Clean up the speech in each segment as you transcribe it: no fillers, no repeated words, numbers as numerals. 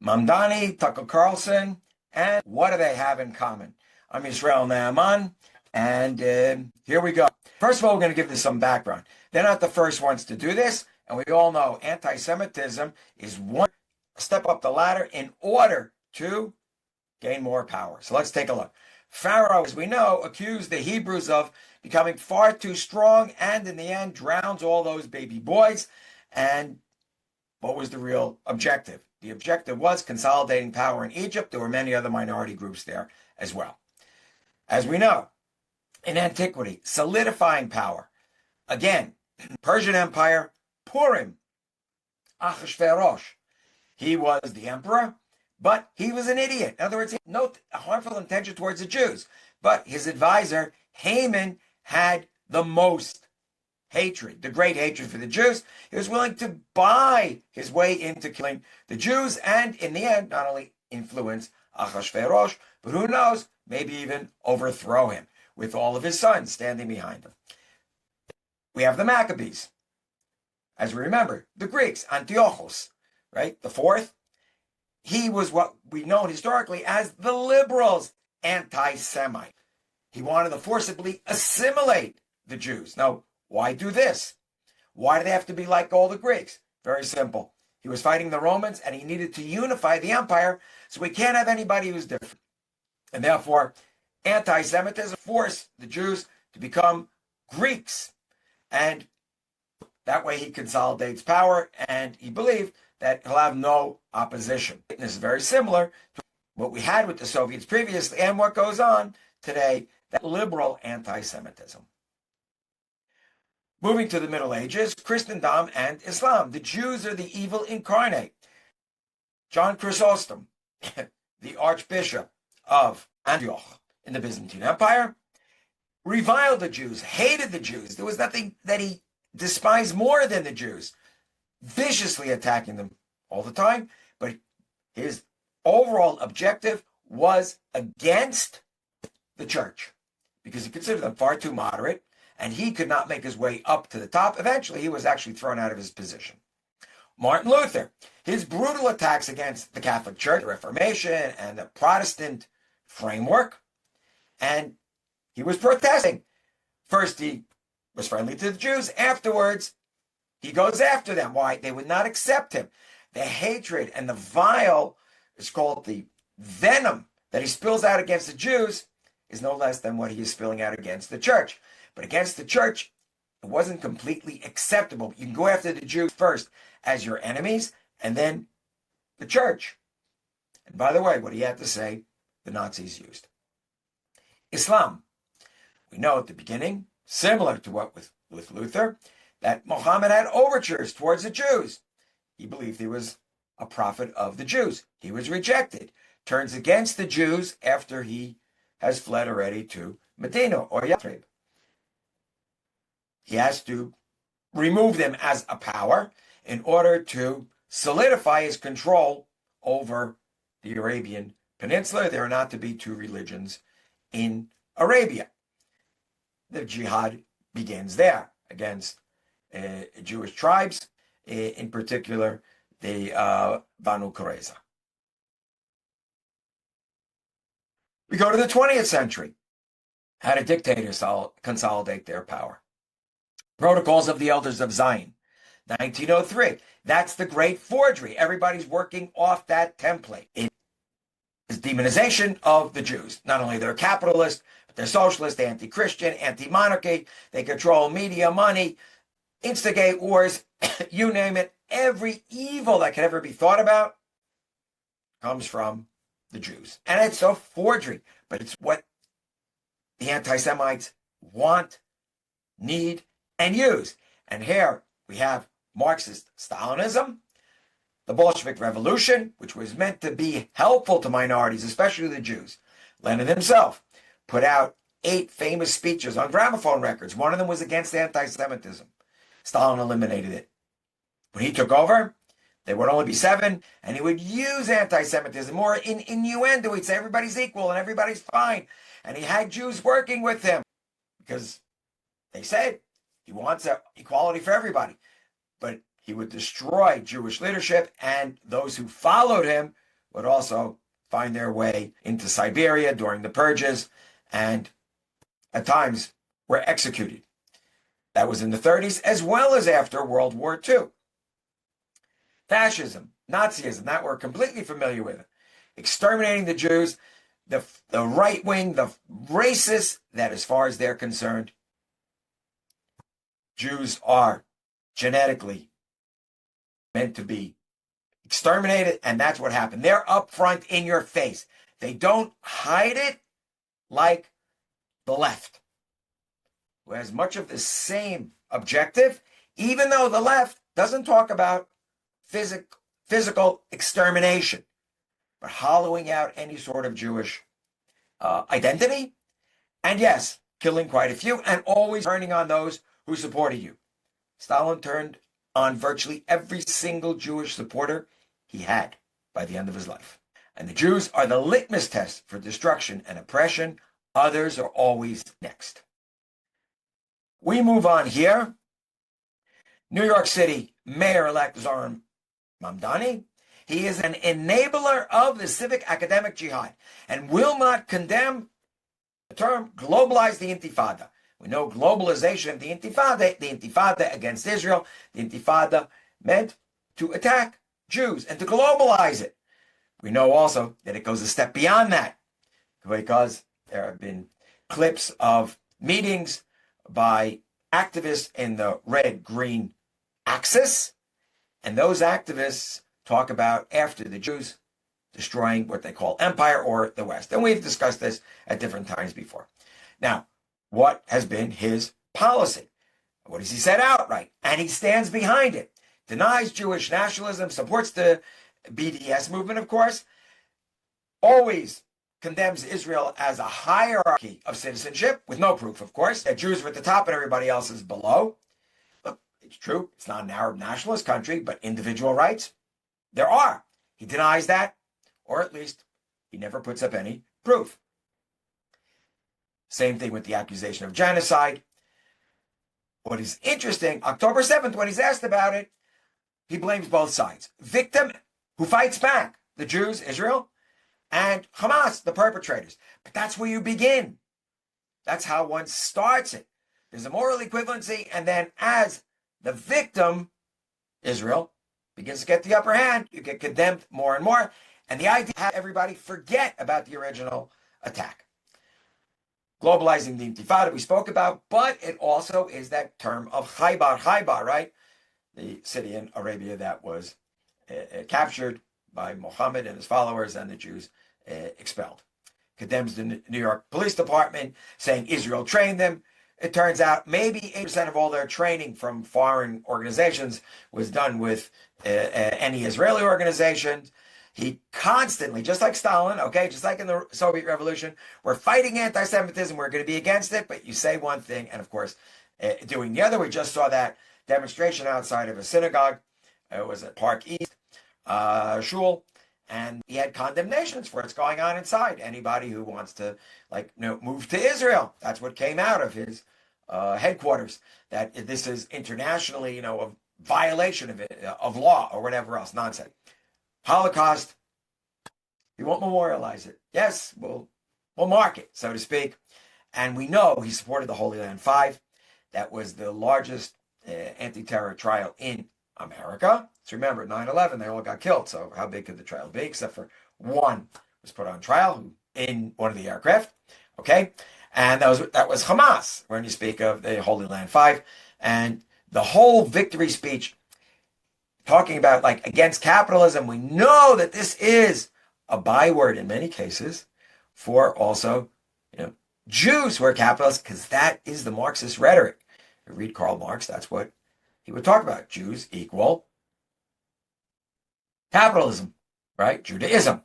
Mamdani, Tucker Carlson, and what do they have in common? I'm Zohran Mamdani, and here we go. First of all, we're going to give this some background. They're not the first ones to do this, and we all know anti-Semitism is one step up the ladder in order to gain more power. So let's take a look. Pharaoh, as we know, accused the Hebrews of becoming far too strong and in the end drowns all those baby boys. And what was the real objective? The objective was consolidating power in Egypt. There were many other minority groups there as well. As we know, in antiquity, solidifying power. Again, Persian Empire, Purim, Achashverosh. He was the emperor, but he was an idiot. In other words, no harmful intention towards the Jews. But his advisor, Haman, had the most hatred, the great hatred for the Jews. He was willing to buy his way into killing the Jews and, in the end, not only influence Achashverosh, but who knows, maybe even overthrow him with all of his sons standing behind him. We have the Maccabees. As we remember, the Greeks, Antiochus, right? The fourth. He was what we know historically as the liberals' anti-Semite. He wanted to forcibly assimilate the Jews. Now, why do this? Why do they have to be like all the Greeks? Very simple. He was fighting the Romans and he needed to unify the empire, so we can't have anybody who's different. And therefore, anti-Semitism forced the Jews to become Greeks. And that way he consolidates power, and he believed that he'll have no opposition. This is very similar to what we had with the Soviets previously and what goes on today, that liberal anti-Semitism. Moving to the Middle Ages, Christendom and Islam. The Jews are the evil incarnate. John Chrysostom, the Archbishop of Antioch in the Byzantine Empire, reviled the Jews, hated the Jews. There was nothing that he despised more than the Jews, viciously attacking them all the time. But his overall objective was against the church because he considered them far too moderate, and he could not make his way up to the top. Eventually, he was actually thrown out of his position. Martin Luther, his brutal attacks against the Catholic Church, the Reformation, and the Protestant framework, and he was protesting. First, he was friendly to the Jews. Afterwards, he goes after them. Why? They would not accept him. The hatred and the vile, it's called the venom that he spills out against the Jews, is no less than what he is spilling out against the church. But against the church, it wasn't completely acceptable. You can go after the Jews first as your enemies, and then the church. And by the way, what he had to say, the Nazis used. Islam. We know at the beginning, similar to what with Luther, that Muhammad had overtures towards the Jews. He believed he was a prophet of the Jews. He was rejected, turns against the Jews after he has fled already to Medina or Yathrib. He has to remove them as a power in order to solidify his control over the Arabian Peninsula. There are not to be two religions in Arabia. The jihad begins there against Jewish tribes, in particular the Banu Qurayza. We go to the 20th century. How did dictators consolidate their power? Protocols of the Elders of Zion, 1903. That's the great forgery. Everybody's working off that template. It is demonization of the Jews. Not only they're capitalist, but they're socialist, anti-Christian, anti-monarchy. They control media, money, instigate wars, you name it. Every evil that could ever be thought about comes from the Jews. And it's a forgery, but it's what the anti-Semites want, need, and use. And here we have Marxist Stalinism, the Bolshevik Revolution, which was meant to be helpful to minorities, especially the Jews. Lenin himself put out 8 famous speeches on gramophone records. One of them was against anti-Semitism. Stalin eliminated it. When he took over, there would only be 7, and he would use anti-Semitism, or in innuendo, he'd say everybody's equal and everybody's fine. And he had Jews working with him because they said he wants equality for everybody. But he would destroy Jewish leadership, and those who followed him would also find their way into Siberia during the purges and at times were executed. That was in the 30s as well as after World War II. Fascism, Nazism, that we're completely familiar with. Exterminating the Jews, the right wing, the racists, that as far as they're concerned, Jews are genetically meant to be exterminated, and that's what happened. They're up front in your face. They don't hide it like the left, who has much of the same objective, even though the left doesn't talk about physical extermination, but hollowing out any sort of Jewish identity, and yes, killing quite a few, and always turning on those who supported you. Stalin turned on virtually every single Jewish supporter he had by the end of his life. And the Jews are the litmus test for destruction and oppression. Others are always next. We move on here. New York City Mayor-elect Zohran Mamdani. He is an enabler of the civic academic jihad and will not condemn the term globalize the Intifada. We know globalization of the Intifada against Israel, the Intifada meant to attack Jews and to globalize it. We know also that it goes a step beyond that because there have been clips of meetings by activists in the red-green axis, and those activists talk about after the Jews destroying what they call empire or the West. And we've discussed this at different times before. Now, what has been his policy? What has he said outright? And he stands behind it. Denies Jewish nationalism, supports the BDS movement, of course, always condemns Israel as a hierarchy of citizenship, with no proof, of course, that Jews are at the top and everybody else is below. Look, it's true, it's not an Arab nationalist country, but individual rights, there are. He denies that, or at least he never puts up any proof. Same thing with the accusation of genocide. What is interesting, October 7th, when he's asked about it, he blames both sides. Victim who fights back, the Jews, Israel, and Hamas, the perpetrators. But that's where you begin. That's how one starts it. There's a moral equivalency, and then as the victim, Israel, begins to get the upper hand, you get condemned more and more, and the idea is to have everybody forget about the original attack. Globalizing the Intifada we spoke about, but it also is that term of Khaybar, right? The city in Arabia that was captured by Muhammad and his followers and the Jews expelled. Condemns the New York Police Department, saying Israel trained them. It turns out maybe 8% of all their training from foreign organizations was done with any Israeli organizations. He constantly, just like Stalin, okay, just like in the Soviet Revolution, we're fighting anti-Semitism, we're going to be against it, but you say one thing and, of course, doing the other. We just saw that demonstration outside of a synagogue. It was at Park East Shul, and he had condemnations for what's going on inside. Anybody who wants to, move to Israel, that's what came out of his headquarters, that this is internationally, a violation of law or whatever else, nonsense. Holocaust, he won't memorialize it. Yes, we'll mark it, so to speak. And we know he supported the Holy Land 5. That was the largest anti-terror trial in America. So remember, 9/11, they all got killed. So how big could the trial be? Except for one was put on trial in one of the aircraft. Okay? And that was Hamas, when you speak of the Holy Land 5. And the whole victory speech, talking about against capitalism, we know that this is a byword in many cases for also, Jews who are capitalists, because that is the Marxist rhetoric. You read Karl Marx, that's what he would talk about. Jews equal capitalism, right? Judaism.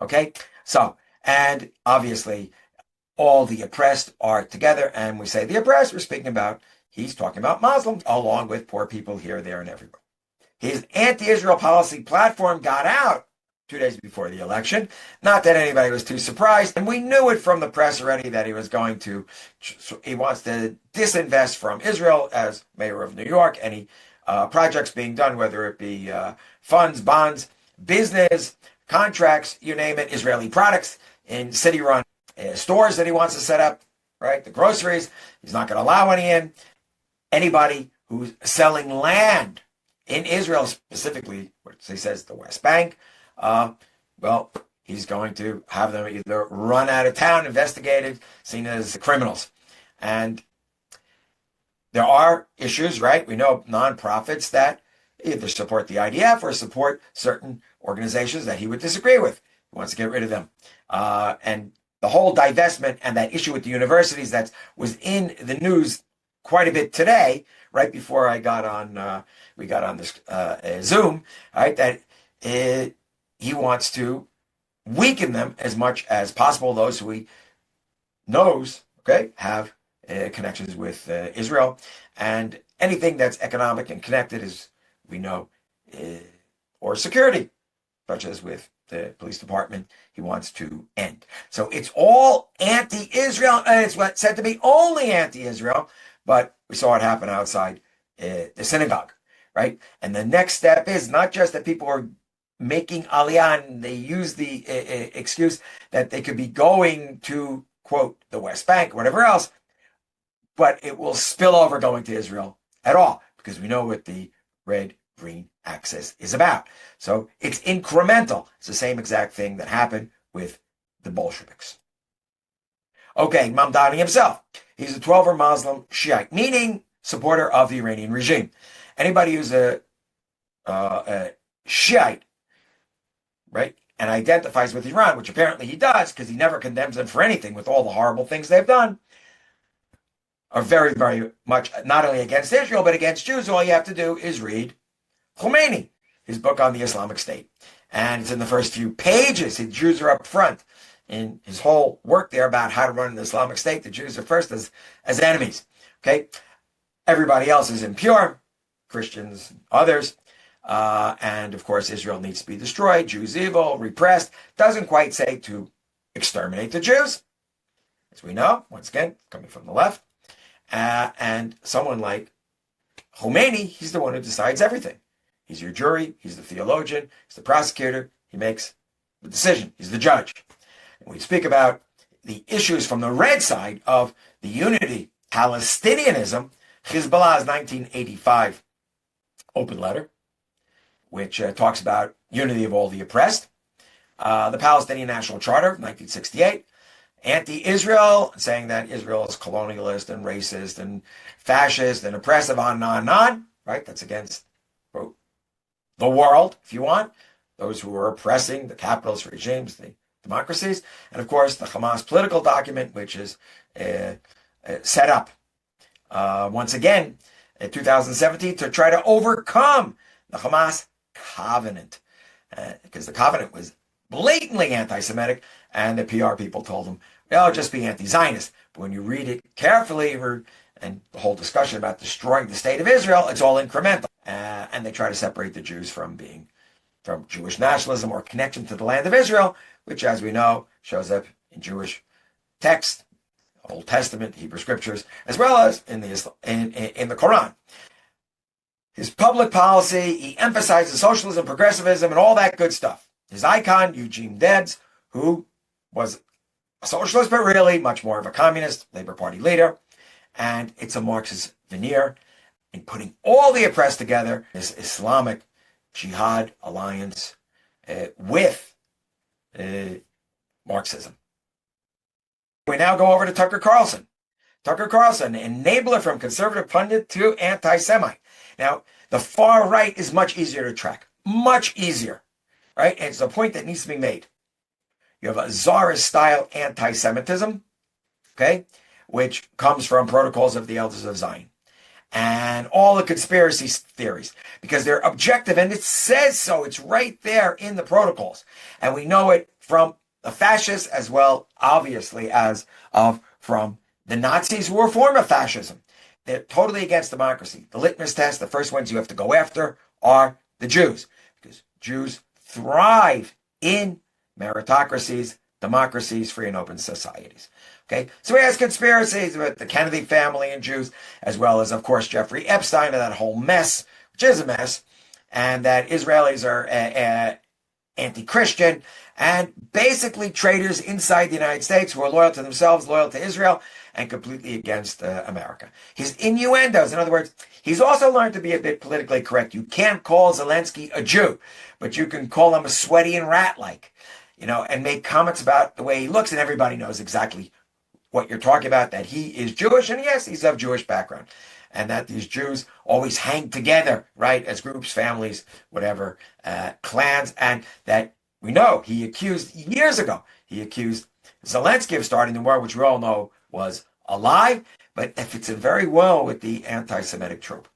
Okay? So, and obviously all the oppressed are together, and we say the oppressed, we're speaking about, he's talking about Muslims, along with poor people here, there, and everywhere. His anti-Israel policy platform got out 2 days before the election. Not that anybody was too surprised. And we knew it from the press already that he wants to disinvest from Israel as mayor of New York. Any projects being done, whether it be funds, bonds, business, contracts, you name it, Israeli products in city-run stores that he wants to set up, right? The groceries, he's not going to allow any in. Anybody who's selling land in Israel, specifically, what he says, the West Bank, well, he's going to have them either run out of town, investigated, seen as criminals. And there are issues, right? We know nonprofits that either support the IDF or support certain organizations that he would disagree with. He wants to get rid of them. And the whole divestment and that issue with the universities that was in the news quite a bit today, right before I got on, we got on this Zoom, right? That he wants to weaken them as much as possible. Those who he knows, okay, have connections with Israel, and anything that's economic and connected, as we know, or security, such as with the police department, he wants to end. So it's all anti-Israel, and it's what's said to be only anti-Israel, but we saw it happen outside the synagogue, right? And the next step is not just that people are making aliyah, and they use the excuse that they could be going to, quote, the West Bank, whatever else, but it will spill over going to Israel at all, because we know what the red-green axis is about. So it's incremental. It's the same exact thing that happened with the Bolsheviks. Okay, Mamdani himself. He's a 12er Muslim Shiite, meaning supporter of the Iranian regime. Anybody who's a Shiite, right, and identifies with Iran, which apparently he does, because he never condemns them for anything with all the horrible things they've done, are very, very much not only against Israel, but against Jews. All you have to do is read Khomeini, his book on the Islamic State. And it's in the first few pages. The Jews are up front in his whole work there about how to run an Islamic State. The Jews are first as enemies. Okay? Everybody else is impure, Christians, others. And of course, Israel needs to be destroyed. Jews evil, repressed. Doesn't quite say to exterminate the Jews, as we know, once again, coming from the left. And someone like Khomeini, he's the one who decides everything. He's your jury, he's the theologian, he's the prosecutor, he makes the decision, he's the judge. And we speak about the issues from the red side of the unity, Palestinianism, Hezbollah's 1985 open letter, which talks about unity of all the oppressed, the Palestinian National Charter, 1968, anti-Israel, saying that Israel is colonialist and racist and fascist and oppressive, on and on and on, right? That's against, quote, the world, if you want, those who are oppressing the capitalist regimes, the democracies, and of course the Hamas political document, which is set up once again in 2017 to try to overcome the Hamas covenant, because the covenant was blatantly anti-Semitic, and the PR people told them, well, just be anti-Zionist. But when you read it carefully, and the whole discussion about destroying the state of Israel, it's all incremental. And they try to separate the Jews from Jewish nationalism or connection to the land of Israel, which, as we know, shows up in Jewish text, Old Testament, Hebrew scriptures, as well as in the Quran. His public policy, he emphasizes socialism, progressivism, and all that good stuff. His icon, Eugene Debs, who was a socialist, but really much more of a communist, Labor Party leader. And it's a Marxist veneer in putting all the oppressed together, this Islamic Jihad alliance with Marxism. We now go over to Tucker Carlson. Tucker Carlson, enabler from conservative pundit to anti-Semite. Now, the far right is much easier to track. Much easier. Right? And it's a point that needs to be made. You have a Tsarist-style anti-Semitism, okay, which comes from protocols of the Elders of Zion. And all the conspiracy theories, because they're objective, and it says so. It's right there in the protocols. And we know it from the fascists as well, obviously, as from the Nazis, who were a form of fascism. They're totally against democracy. The litmus test, the first ones you have to go after are the Jews, because Jews thrive in meritocracies, democracies, free and open societies. Okay, so he has conspiracies with the Kennedy family and Jews, as well as, of course, Jeffrey Epstein and that whole mess, which is a mess, and that Israelis are anti-Christian, and basically traitors inside the United States who are loyal to themselves, loyal to Israel, and completely against America. His innuendos, in other words, he's also learned to be a bit politically correct. You can't call Zelensky a Jew, but you can call him a sweaty and rat-like, and make comments about the way he looks, and everybody knows exactly what you're talking about, that he is Jewish, and yes, he's of Jewish background, and that these Jews always hang together, right, as groups, families, whatever, clans, and that we know he accused, years ago, he accused Zelensky of starting the war, which we all know was a lie, but it fits in very well with the anti-Semitic trope.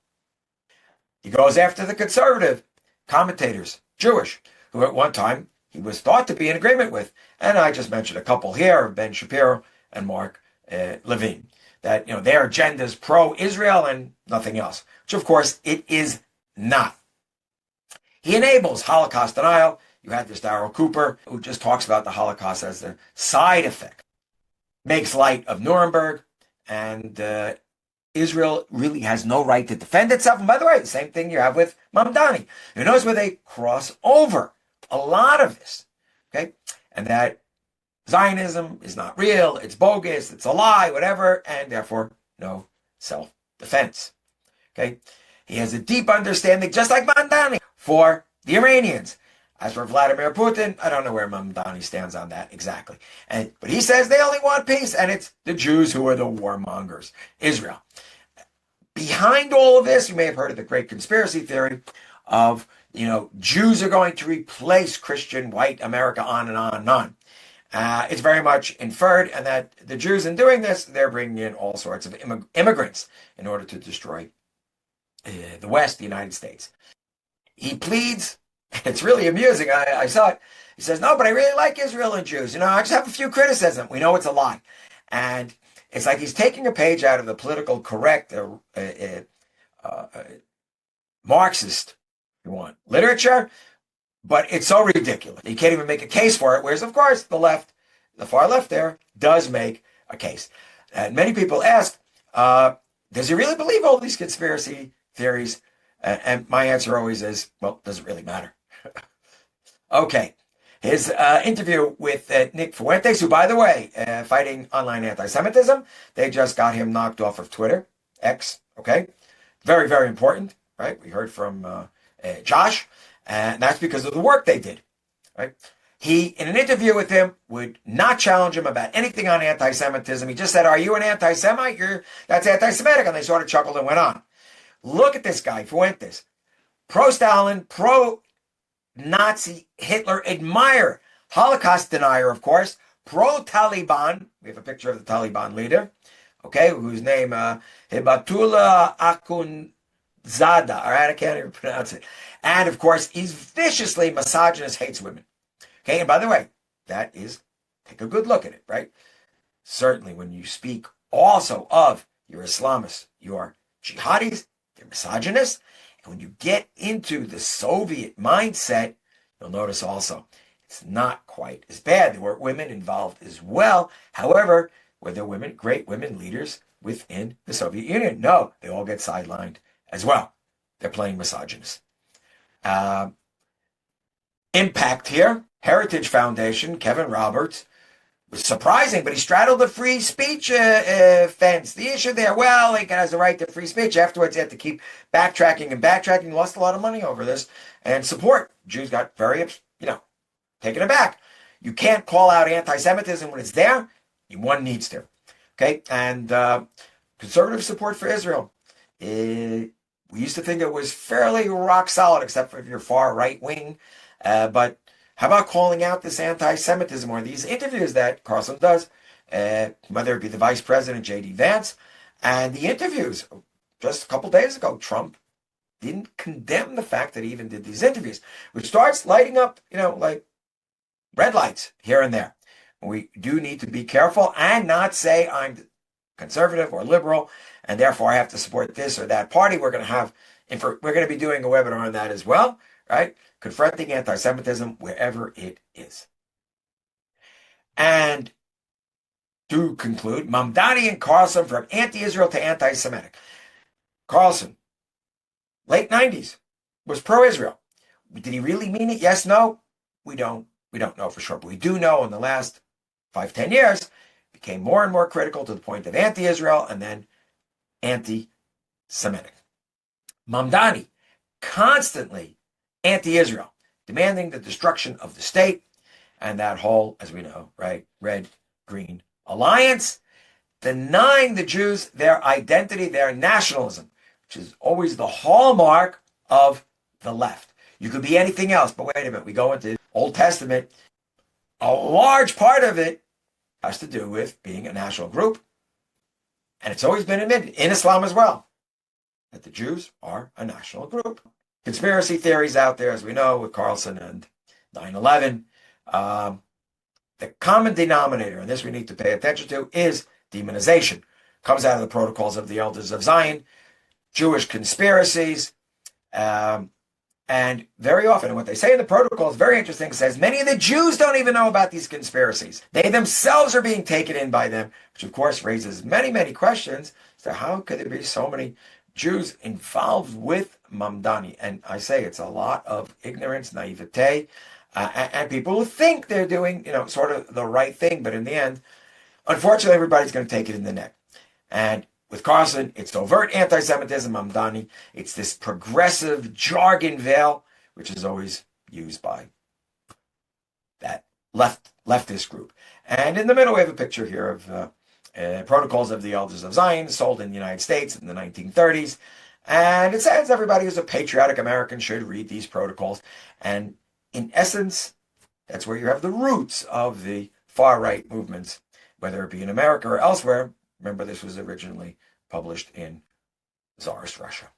He goes after the conservative commentators, Jewish, who at one time he was thought to be in agreement with, and I just mentioned a couple here, Ben Shapiro and Mark Levine, that their agenda is pro-Israel and nothing else, which of course it is not. He enables Holocaust denial. You had this Darryl Cooper who just talks about the Holocaust as a side effect, makes light of Nuremberg, and Israel really has no right to defend itself. And by the way, the same thing you have with Mamdani. Who knows where they cross over a lot of this, okay? And that Zionism is not real, it's bogus, it's a lie, whatever, and therefore no self-defense. Okay? He has a deep understanding, just like Mamdani, for the Iranians. As for Vladimir Putin, I don't know where Mamdani stands on that exactly. But he says they only want peace, and it's the Jews who are the warmongers, Israel. Behind all of this, you may have heard of the great conspiracy theory of, Jews are going to replace Christian white America, on and on and on. It's very much inferred, and that the Jews, in doing this, they're bringing in all sorts of immigrants in order to destroy the West, the United States. He pleads, it's really amusing, I saw it, he says, no, but I really like Israel and Jews. I just have a few criticisms. We know it's a lie. And it's like he's taking a page out of the political correct Marxist, if you want, literature, but it's so ridiculous. You can't even make a case for it, whereas, of course, the far left there, does make a case. And many people ask, does he really believe all these conspiracy theories? And my answer always is, well, does it really matter? Okay. His interview with Nick Fuentes, who, by the way, fighting online anti-Semitism, they just got him knocked off of Twitter, X, okay? Very, very important, right? We heard from Josh, and that's because of the work they did, right? He, in an interview with him, would not challenge him about anything on anti-Semitism. He just said, are you an anti-Semite? That's anti-Semitic. And they sort of chuckled and went on. Look at this guy, Fuentes. Pro-Stalin, pro-Nazi, Hitler admirer. Holocaust denier, of course. Pro-Taliban. We have a picture of the Taliban leader, okay, whose name, Hibatullah Akhundzada. All right, I can't even pronounce it. And, of course, he's viciously misogynist, hates women. Okay, and by the way, that is, take a good look at it, right? Certainly when you speak also of your Islamists, your jihadis, your misogynists, and when you get into the Soviet mindset, you'll notice also it's not quite as bad. There were women involved as well. However, were there women, great women leaders within the Soviet Union? No, they all get sidelined as well. They're playing misogynist. Impact here. Heritage Foundation, Kevin Roberts, was surprising, but he straddled the free speech fence. The issue there, well, he has the right to free speech. Afterwards, he had to keep backtracking, lost a lot of money over this, and support. Jews got very, taken aback. You can't call out anti-Semitism when it's there. One needs to. Okay? And conservative support for Israel. We used to think it was fairly rock solid, except for if you're far right wing. But how about calling out this anti-Semitism or these interviews that Carlson does, whether it be the Vice President, J.D. Vance, and the interviews. Just a couple days ago, Trump didn't condemn the fact that he even did these interviews, which starts lighting up, like red lights here and there. We do need to be careful and not say I'm conservative or liberal, and therefore I have to support this or that party. We're going to be doing a webinar on that as well, right? Confronting anti-Semitism wherever it is. And to conclude, Mamdani and Carlson, from anti-Israel to anti-Semitic. Carlson, late 90s, was pro-Israel. Did he really mean it? Yes, no? we don't know for sure. But we do know in the last 5-10 years, became more and more critical to the point of anti-Israel and then anti-Semitic. Mamdani, constantly anti-Israel, demanding the destruction of the state and that whole, as we know, right, red-green alliance, denying the Jews their identity, their nationalism, which is always the hallmark of the left. You could be anything else, but wait a minute, we go into the Old Testament. A large part of it has to do with being a national group, and it's always been admitted, in Islam as well, that the Jews are a national group. Conspiracy theories out there, as we know, with Carlson and 9/11. The common denominator, and this we need to pay attention to, is demonization. Comes out of the protocols of the Elders of Zion, Jewish conspiracies, and very often, what they say in the protocol is very interesting. It says many of the Jews don't even know about these conspiracies. They themselves are being taken in by them, which of course raises many, many questions. So how could there be so many Jews involved with Mamdani? And I say it's a lot of ignorance, naivete, and people who think they're doing, sort of the right thing. But in the end, unfortunately, everybody's going to take it in the neck. And with Carlson, it's overt anti-Semitism. Mamdani, it's this progressive jargon veil, which is always used by that leftist group. And in the middle, we have a picture here of Protocols of the Elders of Zion, sold in the United States in the 1930s. And it says everybody who's a patriotic American should read these protocols. And in essence, that's where you have the roots of the far-right movements, whether it be in America or elsewhere. Remember, this was originally published in Tsarist Russia.